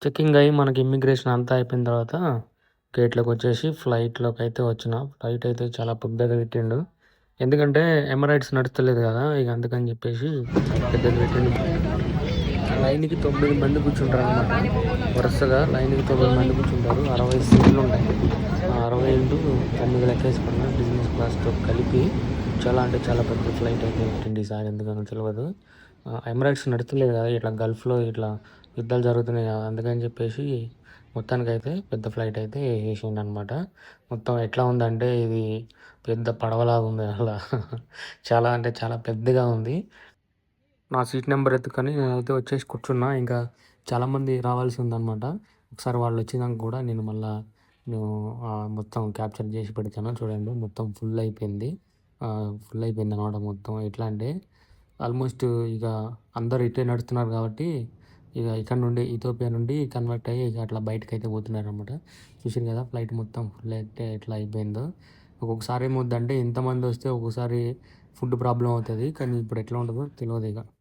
Checking అయ్యి మనకి immigration అంతా అయిపోయిన తర్వాత గేట్‌లోకొచ్చేసి ఫ్లైట్‌లోకైతే వచ్చిన. ఫ్లైట్ అయితే చాలా పెద్దది పెట్టిండు. ఎందుకంటే ఎమిరేట్స్ నడుస్తలేదు గదా! ఇగ అందుకని జెప్పేసి పెద్దది పెట్టిండు. లైన్‌కి 9 మంది కూర్చుంటారనమాట. వరుసగా లైన్‌కి 9 మంది కూర్చుంటారు. 60 సీట్లుంటాయి. 60 ఇంటూ 9 లెక్కేసుకున్న బిజినెస్ క్లాస్‌తో కలిపి చాలా అంటే చాలా పెద్ద ఫ్లైట్ అయితే పెట్టిండు ఈసారి ఎందుకనో తెలవదు. ఎమిరేట్స్ నడుస్తలేదు గదా! ఇట్లా గల్ఫ్‌లో ఇట్లా యుద్ధాలు జరుగుతున్నాయి గదా! అందుకని చెప్పేసి మొత్తానికైతే పెద్ద ఫ్లైట్ అయితే ఏసిండనమాట. మొత్తం ఎట్లా ఉందంటే ఇది పెద్ద పడవలాగా ఉంది అలా. చాలా అంటే చాలా పెద్దగా ఉంది. నా సీట్ నెంబర్ ఎత్తుకొని నేనైతే వచ్చేసి కూర్చున్నా. ఇంకా చాలామంది రావాల్సి ఉందనమాట. ఒకసారి వాళ్ళొచ్చినంక గూడా నేను మళ్ళా నేను మొత్తం క్యాప్చర్ జేసి పెడతాను చూడండి. మొత్తం ఫుల్ అయిపోయింది. ఫుల్ అయిపోయిందనమాట మొత్తం. ఎట్లా అంటే ఆల్మోస్ట్ ఇక అందరూ ఇటే నడుస్తున్నారు కాబట్టి ఇక ఇక్కడ నుండి ఇథియోపియా నుండి కన్వర్ట్ అయ్యి ఇక అట్లా బయటకైతే పోతున్నారనమాట. చూసిర్రు కదా ఫ్లైట్ మొత్తం ఫుల్ అయితే ఎట్లా అయిపోయిందో. ఒక్కొక్కసారి ఏమవుద్దంటే ఇంతమంది వస్తే ఒక్కొక్కసారి ఫుడ్ ప్రాబ్లమ్ అవుతది. కానీ ఇప్పుడు ఎట్లా ఉంటదో తెలవదిక.